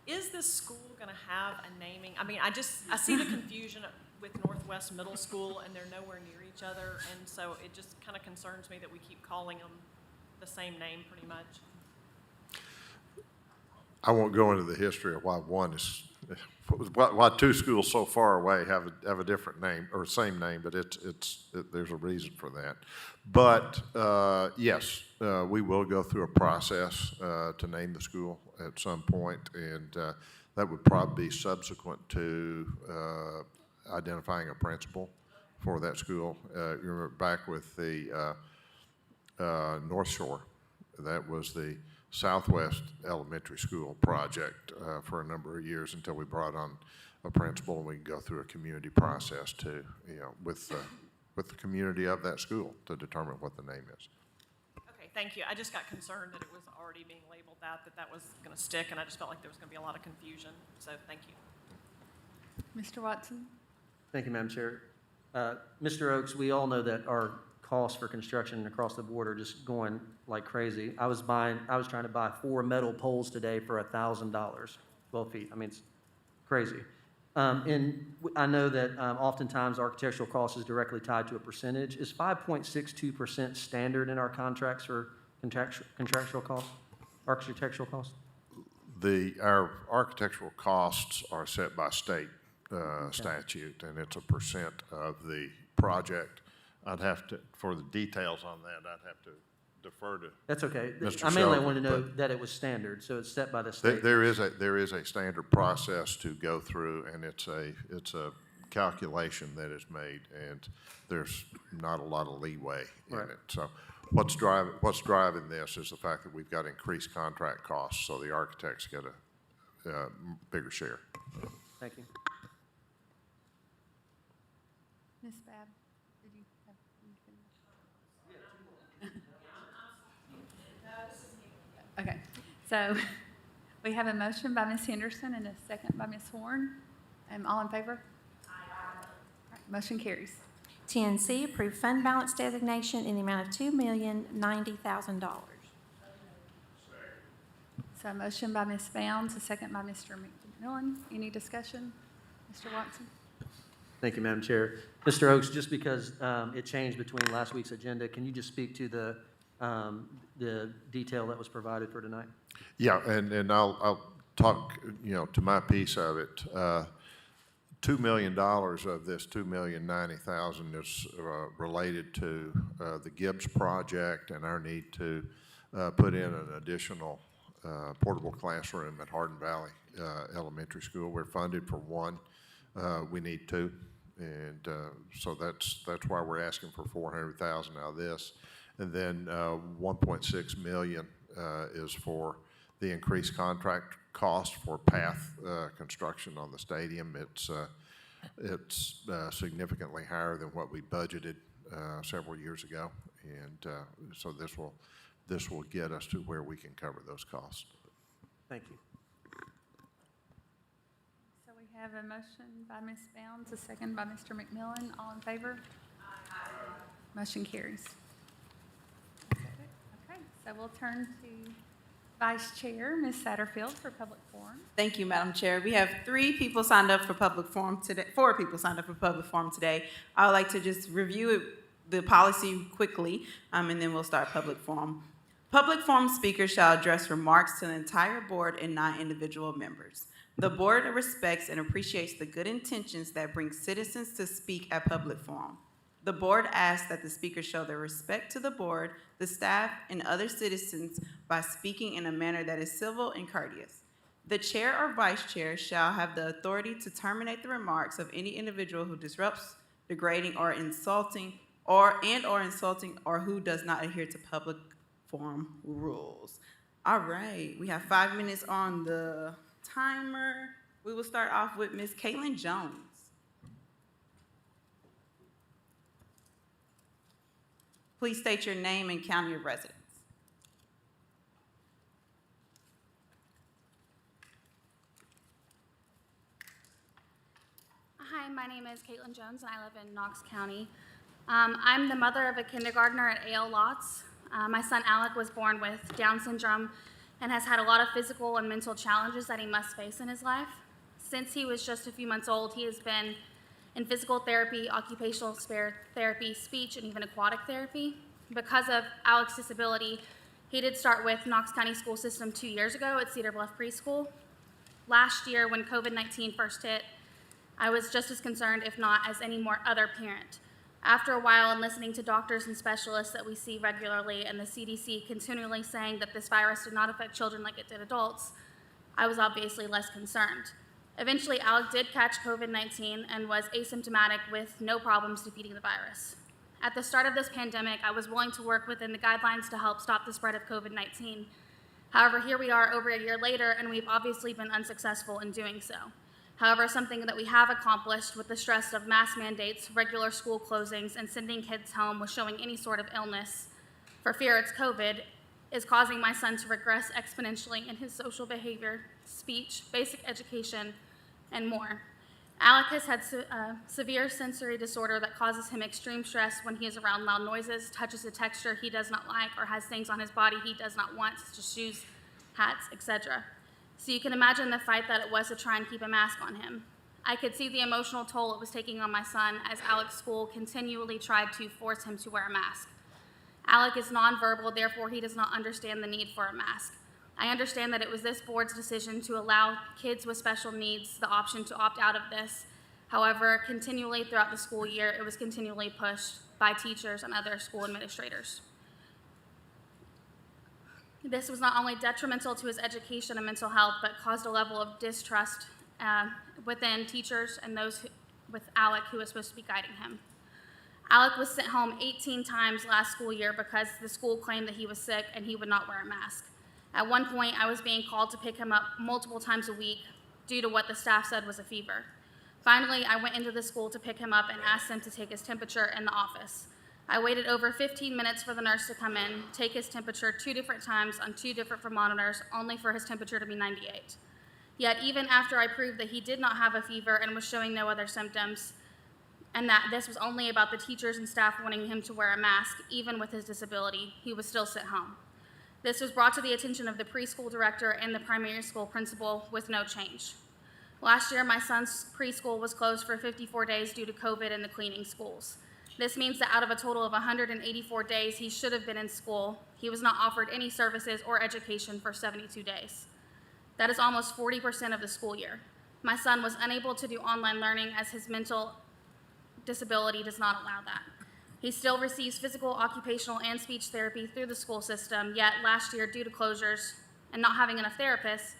is this school going to have a naming? I mean, I see the confusion with Northwest Middle School, and they're nowhere near each other, and so it just kind of concerns me that we keep calling them the same name pretty much. I won't go into the history of why why two schools so far away have a different name or same name, but there's a reason for that. But yes, we will go through a process to name the school at some point, and that would probably be subsequent to identifying a principal for that school. You remember back with the North Shore, that was the Southwest Elementary School project for a number of years until we brought on a principal, and we can go through a community process too, with the community of that school to determine what the name is. Okay, thank you. I just got concerned that it was already being labeled that was going to stick, and I just felt like there was going to be a lot of confusion, so thank you. Mr. Watson? Thank you, Madam Chair. Mr. Oakes, we all know that our costs for construction across the board are just going like crazy. I was trying to buy 4 metal poles today for $1,000, 12 feet. I mean, it's crazy. And I know that oftentimes architectural cost is directly tied to a percentage. Is 5.62% standard in our contracts for contractual costs, architectural costs? Our architectural costs are set by state statute, and it's a percent of the project. I'd have to, for the details on that, I'd have to defer to. That's okay. Mr. I mainly Shelton, wanted to know but that it was standard, so it's set by the state. there is a standard process to go through, and it's a calculation that is made, and there's not a lot of leeway in Right. it. So what's driving this is the fact that we've got increased contract costs, so the architects get a bigger share. Thank you. Ms. Babb, did you have anything? Okay, so we have a motion by Ms. Henderson and a second by Ms. Horn. All in favor? All right, motion carries. 10C, approve fund balance designation in the amount of $2,090,000. So a motion by Ms. Bounds, a second by Mr. McMillan. Any discussion? Mr. Watson? Thank you, Madam Chair. Mr. Oakes, just because it changed between last week's agenda, can you just speak to the detail that was provided for tonight? Yeah, and I'll talk, to my piece of it. $2 million of this $2,090,000 is related to the Gibbs project and our need to put in an additional portable classroom at Hardin Valley Elementary School. We're funded for one. We need two, and so that's why we're asking for $400,000 out of this, and then $1.6 million is for the increased contract cost for path construction on the stadium. It's significantly higher than what we budgeted several years ago, and so this will get us to where we can cover those costs. Thank you. So we have a motion by Ms. Bounds, a second by Mr. McMillan. All in favor? Motion carries. Okay, so we'll turn to Vice Chair, Ms. Satterfield, for public forum. Thank you, Madam Chair. We have 3 people signed up for public forum today, 4 people signed up for public forum today. I would like to just review the policy quickly, and then we'll start public forum. Public forum speakers shall address remarks to the entire board and not individual members. The board respects and appreciates the good intentions that bring citizens to speak at public forum. The board asks that the speakers show their respect to the board, the staff, and other citizens by speaking in a manner that is civil and courteous. The chair or vice chair shall have the authority to terminate the remarks of any individual who disrupts, degrading, or insulting, or insulting, or who does not adhere to public forum rules. All right, we have 5 minutes on the timer. We will start off with Ms. Caitlin Jones. Please state your name and county of residence. Hi, my name is Caitlin Jones, and I live in Knox County. I'm the mother of a kindergartner at A.L. Lotz. My son Alec was born with Down syndrome and has had a lot of physical and mental challenges that he must face in his life. Since he was just a few months old, he has been in physical therapy, occupational therapy, speech, and even aquatic therapy. Because of Alec's disability, he did start with Knox County School System 2 years ago at Cedar Bluff Preschool. Last year, when COVID-19 first hit, I was just as concerned, if not as any more other parent. After a while, and listening to doctors and specialists that we see regularly, and the CDC continually saying that this virus did not affect children like it did adults, I was obviously less concerned. Eventually, Alec did catch COVID-19 and was asymptomatic with no problems defeating the virus. At the start of this pandemic, I was willing to work within the guidelines to help stop the spread of COVID-19. However, here we are over a year later, and we've obviously been unsuccessful in doing so. However, something that we have accomplished with the stress of mask mandates, regular school closings, and sending kids home with showing any sort of illness for fear it's COVID is causing my son to regress exponentially in his social behavior, speech, basic education, and more. Alec has had severe sensory disorder that causes him extreme stress when he is around loud noises, touches a texture he does not like, or has things on his body he does not want, such as shoes, hats, etc. So you can imagine the fight that it was to try and keep a mask on him. I could see the emotional toll it was taking on my son as Alec's school continually tried to force him to wear a mask. Alec is nonverbal, therefore he does not understand the need for a mask. I understand that it was this board's decision to allow kids with special needs the option to opt out of this. However, continually throughout the school year, it was continually pushed by teachers and other school administrators. This was not only detrimental to his education and mental health, but caused a level of distrust within teachers and those with Alec who was supposed to be guiding him. Alec was sent home 18 times last school year because the school claimed that he was sick and he would not wear a mask. At one point, I was being called to pick him up multiple times a week due to what the staff said was a fever. Finally, I went into the school to pick him up and asked them to take his temperature in the office. I waited over 15 minutes for the nurse to come in, take his temperature 2 different times on 2 different thermometers, only for his temperature to be 98. Yet even after I proved that he did not have a fever and was showing no other symptoms, and that this was only about the teachers and staff wanting him to wear a mask, even with his disability, he was still sent home. This was brought to the attention of the preschool director and the primary school principal with no change. Last year, my son's preschool was closed for 54 days due to COVID and the cleaning schools. This means that out of a total of 184 days he should have been in school, he was not offered any services or education for 72 days. That is almost 40% of the school year. My son was unable to do online learning as his mental disability does not allow that. He still receives physical, occupational, and speech therapy through the school system, yet last year, due to closures and not having enough therapists,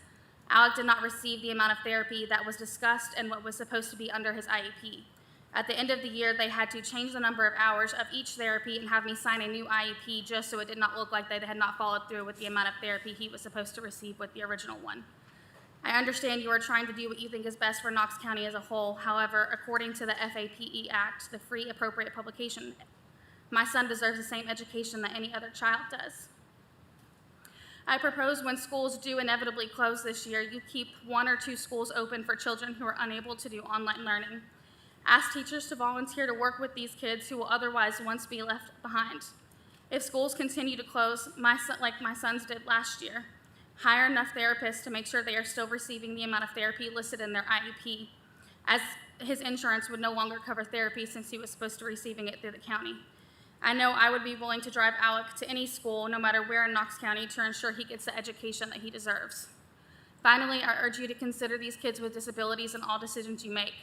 Alec did not receive the amount of therapy that was discussed and what was supposed to be under his IEP. At the end of the year, they had to change the number of hours of each therapy and have me sign a new IEP just so it did not look like they had not followed through with the amount of therapy he was supposed to receive with the original one. I understand you are trying to do what you think is best for Knox County as a whole. However, according to the FAPE Act, the Free Appropriate Publication, my son deserves the same education that any other child does. I propose when schools do inevitably close this year, you keep 1 or 2 schools open for children who are unable to do online learning. Ask teachers to volunteer to work with these kids who will otherwise once be left behind. If schools continue to close, like my sons did last year, hire enough therapists to make sure they are still receiving the amount of therapy listed in their IEP, as his insurance would no longer cover therapy since he was supposed to be receiving it through the county. I know I would be willing to drive Alec to any school, no matter where in Knox County, to ensure he gets the education that he deserves. Finally, I urge you to consider these kids with disabilities in all decisions you make.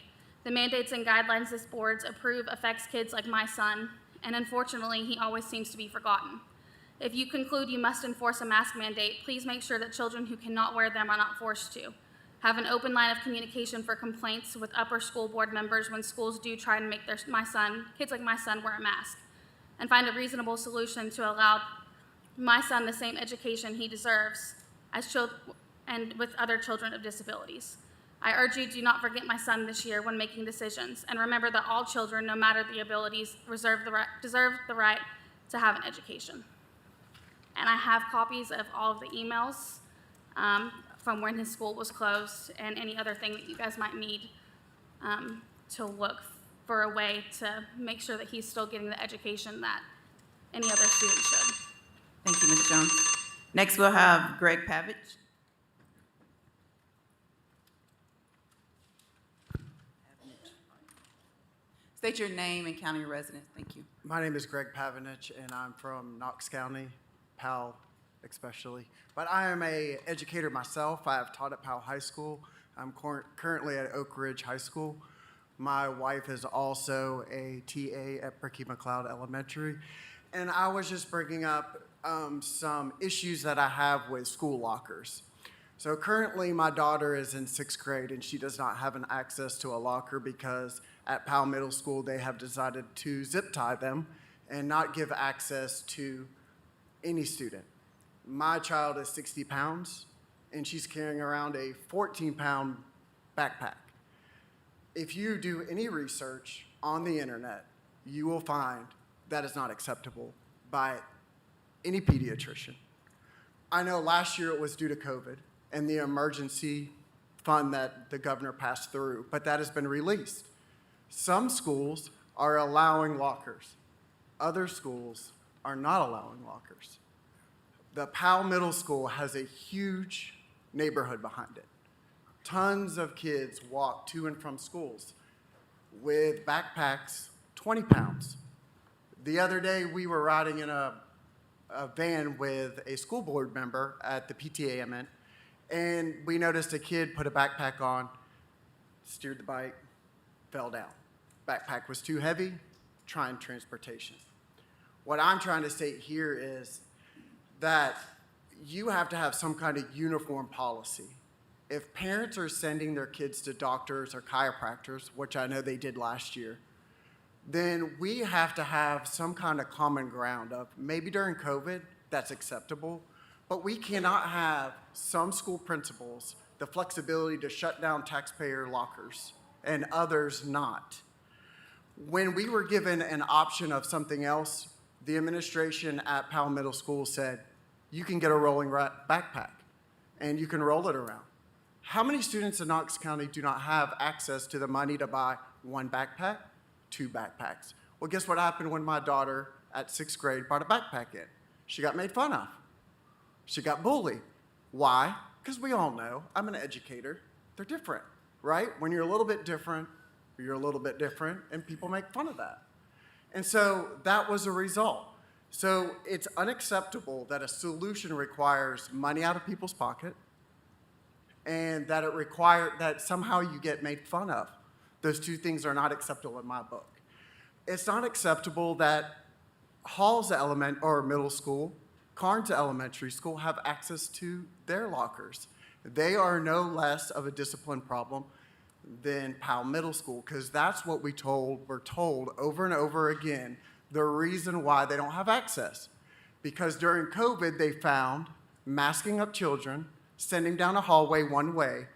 The mandates and guidelines this board approve affects kids like my son, and unfortunately, he always seems to be forgotten. If you conclude you must enforce a mask mandate, please make sure that children who cannot wear them are not forced to. Have an open line of communication for complaints with upper school board members when schools do try to make kids like my son, wear a mask. And find a reasonable solution to allow my son the same education he deserves as and with other children of disabilities. I urge you, do not forget my son this year when making decisions, and remember that all children, no matter the abilities, deserve the right to have an education. And I have copies of all of the emails from when his school was closed and any other thing that you guys might need to look for a way to make sure that he's still getting the education that any other student should. Thank you, Ms. Jones. Next, we'll have Greg Pavanich. State your name and county residence. Thank you. My name is Greg Pavanich, and I'm from Knox County, Powell especially. But I am an educator myself. I have taught at Powell High School. I'm currently at Oak Ridge High School. My wife is also a TA at Bricky McLeod Elementary. And I was just bringing up some issues that I have with school lockers. So currently, my daughter is in 6th grade, and she does not have an access to a locker because at Powell Middle School, they have decided to zip tie them and not give access to any student. My child is 60 pounds, and she's carrying around a 14-pound backpack. If you do any research on the internet, you will find that is not acceptable by any pediatrician. I know last year it was due to COVID and the emergency fund that the governor passed through, but that has been released. Some schools are allowing lockers. Other schools are not allowing lockers. The Powell Middle School has a huge neighborhood behind it. Tons of kids walk to and from schools with backpacks 20 pounds. The other day, we were riding in a van with a school board member at the PTA event, and we noticed a kid put a backpack on, steered the bike, fell down. Backpack was too heavy, trying transportation. What I'm trying to state here is that you have to have some kind of uniform policy. If parents are sending their kids to doctors or chiropractors, which I know they did last year, then we have to have some kind of common ground of maybe during COVID, that's acceptable, but we cannot have some school principals the flexibility to shut down taxpayer lockers and others not. When we were given an option of something else, the administration at Powell Middle School said, you can get a rolling backpack and you can roll it around. How many students in Knox County do not have access to the money to buy one backpack, 2 backpacks? Well, guess what happened when my daughter at 6th grade brought a backpack in? She got made fun of. She got bullied. Why? Because we all know, I'm an educator, they're different, right? When you're a little bit different, you're a little bit different, and people make fun of that. And so that was a result. So it's unacceptable that a solution requires money out of people's pocket and that that somehow you get made fun of. Those two things are not acceptable in my book. It's not acceptable that Halls Middle School, Carnes Elementary School have access to their lockers. They are no less of a discipline problem than Powell Middle School, because that's what we're told over and over again, the reason why they don't have access. Because during COVID, they found masking up children, sending down a hallway one way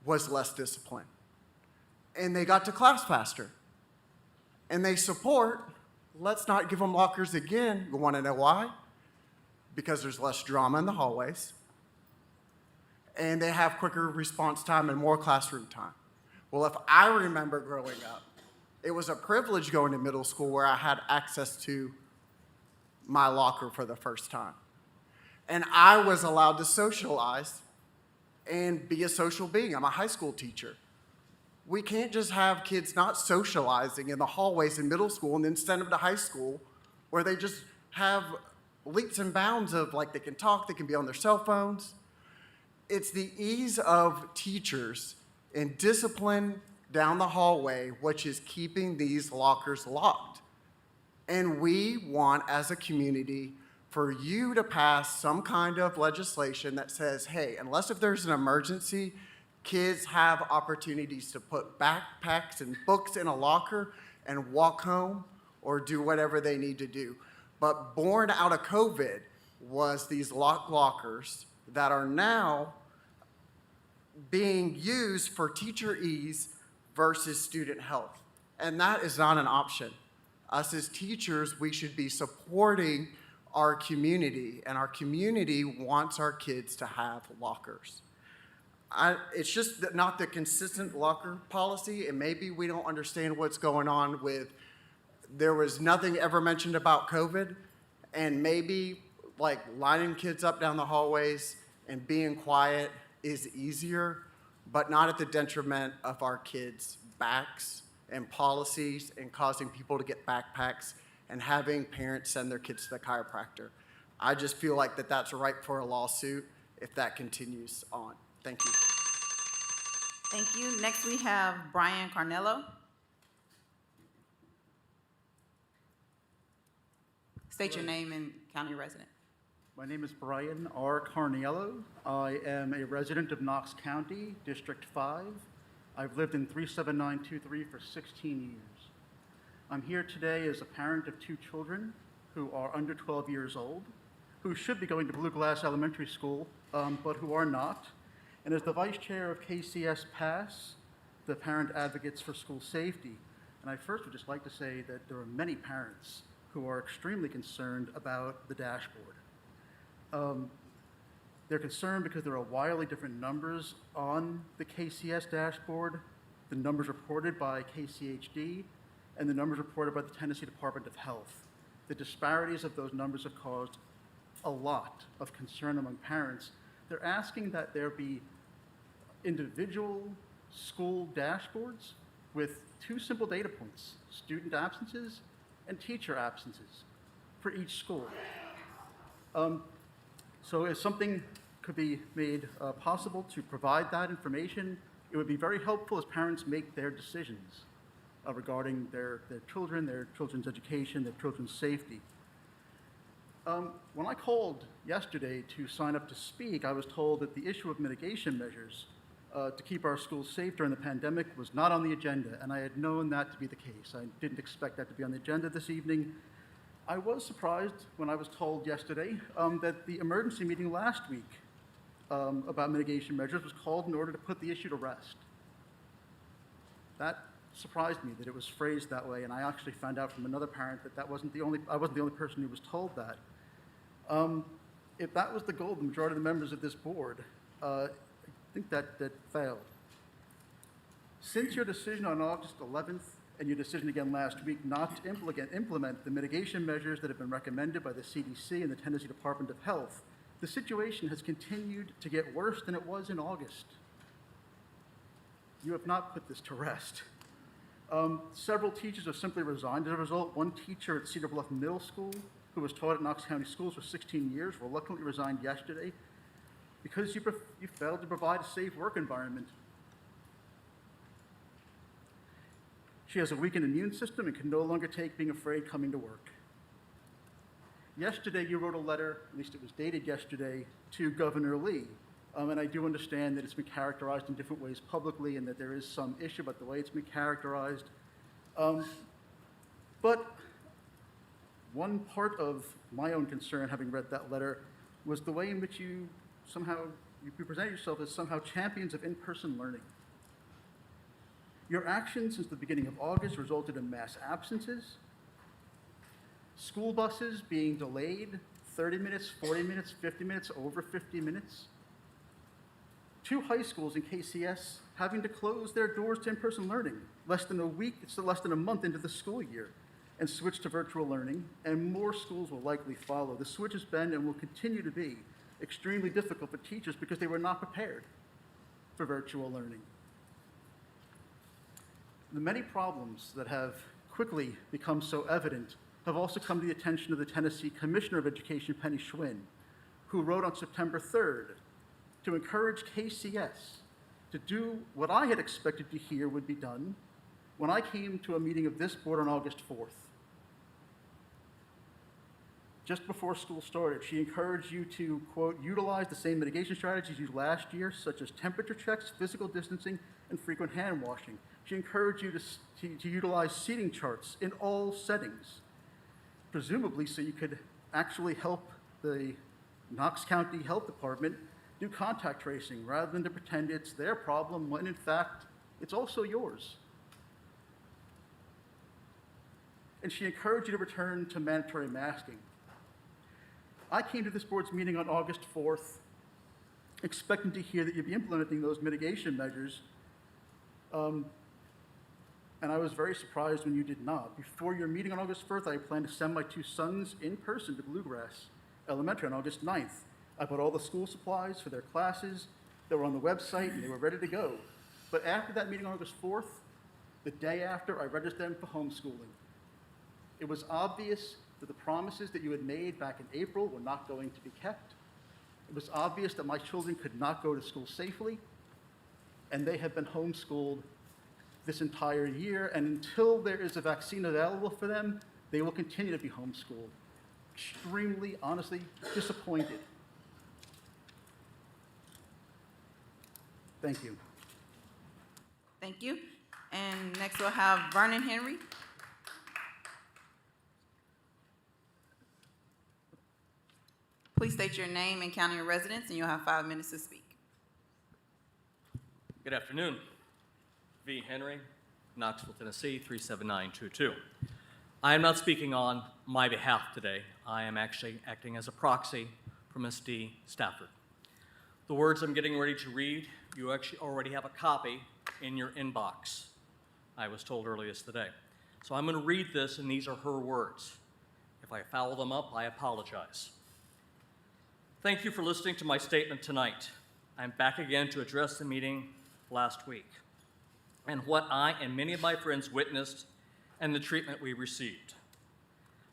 was less discipline. And they got to class faster. And they support, let's not give them lockers again. You want to know why? Because there's less drama in the hallways. And they have quicker response time and more classroom time. Well, if I remember growing up, it was a privilege going to middle school where I had access to my locker for the first time. And I was allowed to socialize and be a social being. I'm a high school teacher. We can't just have kids not socializing in the hallways in middle school and then send them to high school where they just have leaps and bounds of like they can talk, they can be on their cell phones. It's the ease of teachers and discipline down the hallway, which is keeping these lockers locked. And we want, as a community, for you to pass some kind of legislation that says, hey, unless if there's an emergency, kids have opportunities to put backpacks and books in a locker and walk home or do whatever they need to do. But born out of COVID was these locked lockers that are now being used for teacher ease versus student health. And that is not an option. Us as teachers, we should be supporting our community, and our community wants our kids to have lockers. It's just not the consistent locker policy, and maybe we don't understand what's going on with, there was nothing ever mentioned about COVID, and maybe like lining kids up down the hallways and being quiet is easier, but not at the detriment of our kids' backs and policies and causing people to get backpacks and having parents send their kids to the chiropractor. I just feel like that's ripe for a lawsuit if that continues on. Thank you. Thank you. Next, we have Brian Carnello. State your name and county resident. My name is Brian R. Carniello. I am a resident of Knox County, District 5. I've lived in 37923 for 16 years. I'm here today as a parent of 2 children who are under 12 years old, who should be going to Blue Glass Elementary School, but who are not. And as the vice chair of KCS PASS, the Parent Advocates for School Safety, and I first would just like to say that there are many parents who are extremely concerned about the dashboard. They're concerned because there are wildly different numbers on the KCS dashboard, the numbers reported by KCHD, and the numbers reported by the Tennessee Department of Health. The disparities of those numbers have caused a lot of concern among parents. They're asking that there be individual school dashboards with 2 simple data points, student absences and teacher absences for each school. So if something could be made possible to provide that information, it would be very helpful as parents make their decisions regarding their children's education, their children's safety. When I called yesterday to sign up to speak, I was told that the issue of mitigation measures to keep our schools safe during the pandemic was not on the agenda, and I had known that to be the case. I didn't expect that to be on the agenda this evening. I was surprised when I was told yesterday that the emergency meeting last week about mitigation measures was called in order to put the issue to rest. That surprised me that it was phrased that way, and I actually found out from another parent that I wasn't the only person who was told that. If that was the goal of the majority of the members of this board, I think that failed. Since your decision on August 11th and your decision again last week not to implement the mitigation measures that have been recommended by the CDC and the Tennessee Department of Health, the situation has continued to get worse than it was in August. You have not put this to rest. Several teachers have simply resigned as a result. One teacher at Cedar Bluff Middle School, who was taught at Knox County Schools for 16 years, reluctantly resigned yesterday because you failed to provide a safe work environment. She has a weakened immune system and can no longer take being afraid coming to work. Yesterday, you wrote a letter, at least it was dated yesterday, to Governor Lee. And I do understand that it's been characterized in different ways publicly and that there is some issue about the way it's been characterized. But one part of my own concern, having read that letter, was the way in which you present yourself as somehow champions of in-person learning. Your actions since the beginning of August resulted in mass absences, school buses being delayed 30 minutes, 40 minutes, 50 minutes, over 50 minutes. 2 high schools in KCS having to close their doors to in-person learning less than a month into the school year and switch to virtual learning, and more schools will likely follow. The switch has been and will continue to be extremely difficult for teachers because they were not prepared for virtual learning. The many problems that have quickly become so evident have also come to the attention of the Tennessee Commissioner of Education, Penny Schwinn, who wrote on September 3rd to encourage KCS to do what I had expected to hear would be done when I came to a meeting of this board on August 4th. Just before school started, she encouraged you to, quote, utilize the same mitigation strategies used last year, such as temperature checks, physical distancing, and frequent hand washing. She encouraged you to utilize seating charts in all settings, presumably so you could actually help the Knox County Health Department do contact tracing rather than to pretend it's their problem when in fact it's also yours. And she encouraged you to return to mandatory masking. I came to this board's meeting on August 4th expecting to hear that you'd be implementing those mitigation measures, and I was very surprised when you did not. Before your meeting on August 4th, I planned to send my two sons in person to Bluegrass Elementary on August 9th. I bought all the school supplies for their classes that were on the website, and they were ready to go. But after that meeting on August 4th, the day after, I registered them for homeschooling. It was obvious that the promises that you had made back in April were not going to be kept. It was obvious that my children could not go to school safely, and they have been homeschooled this entire year, and until there is a vaccine available for them, they will continue to be homeschooled. Extremely, honestly, disappointed. Thank you. Thank you. And next we'll have Vernon Henry. Please state your name and county of residence, and you'll have 5 minutes to speak. Good afternoon. V. Henry, Knoxville, Tennessee, 37922. I am not speaking on my behalf today. I am actually acting as a proxy for Ms. D. Stafford. The words I'm getting ready to read, you actually already have a copy in your inbox, I was told earlier today. So I'm going to read this, and these are her words. If I foul them up, I apologize. Thank you for listening to my statement tonight. I'm back again to address the meeting last week and what I and many of my friends witnessed and the treatment we received.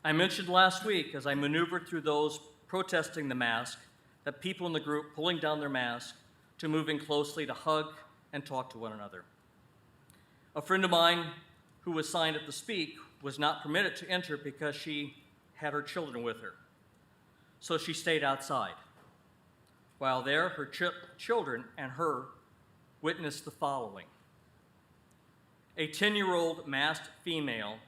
I mentioned last week as I maneuvered through those protesting the mask that people in the group pulling down their mask to moving closely to hug and talk to one another. A friend of mine who was signed up to speak was not permitted to enter because she had her children with her. So she stayed outside. While there, her children and her witnessed the following. A 10-year-old masked female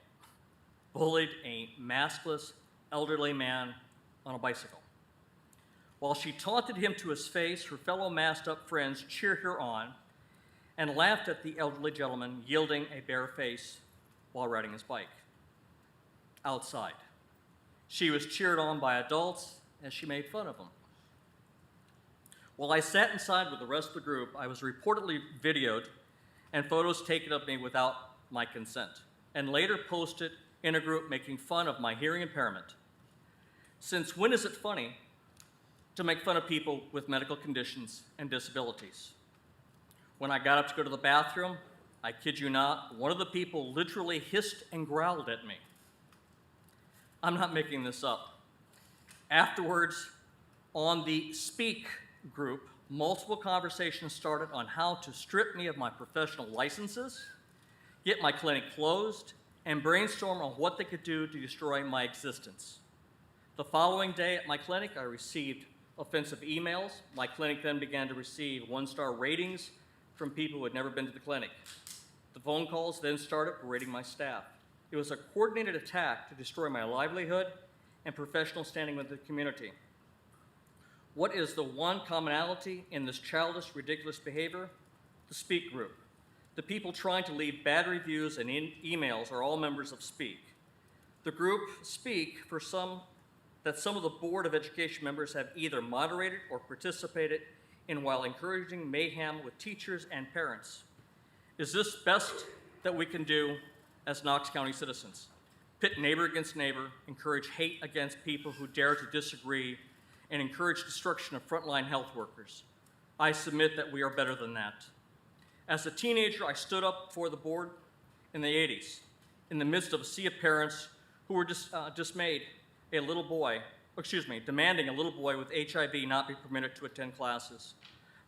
bullied a maskless elderly man on a bicycle. While she taunted him to his face, her fellow masked-up friends cheered her on and laughed at the elderly gentleman yielding a bare face while riding his bike. Outside, she was cheered on by adults as she made fun of him. While I sat inside with the rest of the group, I was reportedly videoed and photos taken of me without my consent, and later posted in a group making fun of my hearing impairment. Since when is it funny to make fun of people with medical conditions and disabilities? When I got up to go to the bathroom, I kid you not, one of the people literally hissed and growled at me. I'm not making this up. Afterwards, on the Speak group, multiple conversations started on how to strip me of my professional licenses, get my clinic closed, and brainstorm on what they could do to destroy my existence. The following day at my clinic, I received offensive emails. My clinic then began to receive one-star ratings from people who had never been to the clinic. The phone calls then started berating my staff. It was a coordinated attack to destroy my livelihood and professional standing with the community. What is the one commonality in this childish, ridiculous behavior? The Speak group. The people trying to leave bad reviews and emails are all members of Speak. The group Speak for some of the Board of Education members have either moderated or participated in while encouraging mayhem with teachers and parents. Is this best that we can do as Knox County citizens? Pit neighbor against neighbor, encourage hate against people who dare to disagree, and encourage destruction of frontline health workers? I submit that we are better than that. As a teenager, I stood up for the board in the 80s in the midst of a sea of parents who were demanding a little boy with HIV not be permitted to attend classes.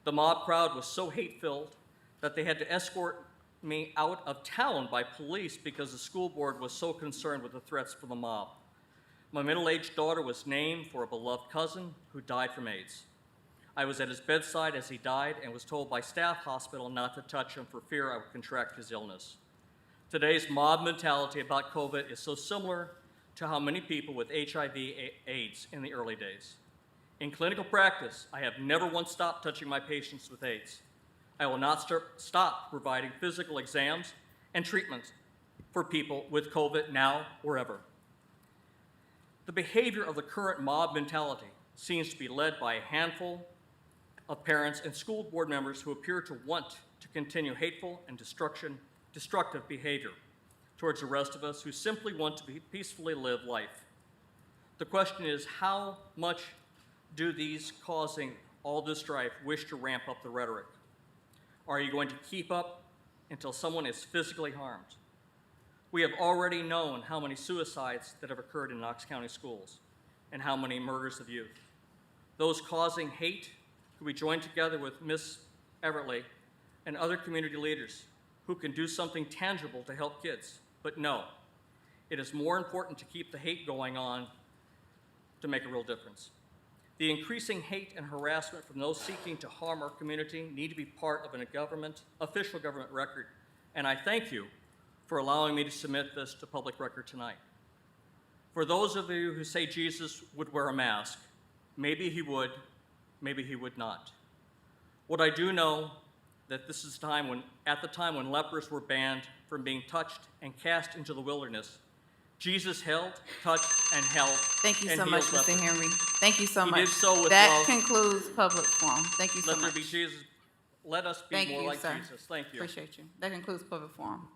The mob crowd was so hate-filled that they had to escort me out of town by police because the school board was so concerned with the threats from the mob. My middle-aged daughter was named for a beloved cousin who died from AIDS. I was at his bedside as he died and was told by staff hospital not to touch him for fear I would contract his illness. Today's mob mentality about COVID is so similar to how many people with HIV/AIDS in the early days. In clinical practice, I have never once stopped touching my patients with AIDS. I will not stop providing physical exams and treatments for people with COVID now or ever. The behavior of the current mob mentality seems to be led by a handful of parents and school board members who appear to want to continue hateful and destructive behavior towards the rest of us who simply want to peacefully live life. The question is, how much do these causing all this strife wish to ramp up the rhetoric? Are you going to keep up until someone is physically harmed? We have already known how many suicides that have occurred in Knox County schools and how many murders of youth. Those causing hate could be joined together with Ms. Everly and other community leaders who can do something tangible to help kids. But no, it is more important to keep the hate going on to make a real difference. The increasing hate and harassment from those seeking to harm our community need to be part of official government record, and I thank you for allowing me to submit this to public record tonight. For those of you who say Jesus would wear a mask, maybe he would, maybe he would not. What I do know that this is at the time when lepers were banned from being touched and cast into the wilderness, Jesus held, touched, and held. Thank you and so much, healed Mr. lepers. Henry. Thank you so He much. did so with That love. concludes public forum. Thank you so Let much. there be Jesus. Let us be Thank more you, like sir. Jesus. Thank you. Appreciate you. That concludes public forum.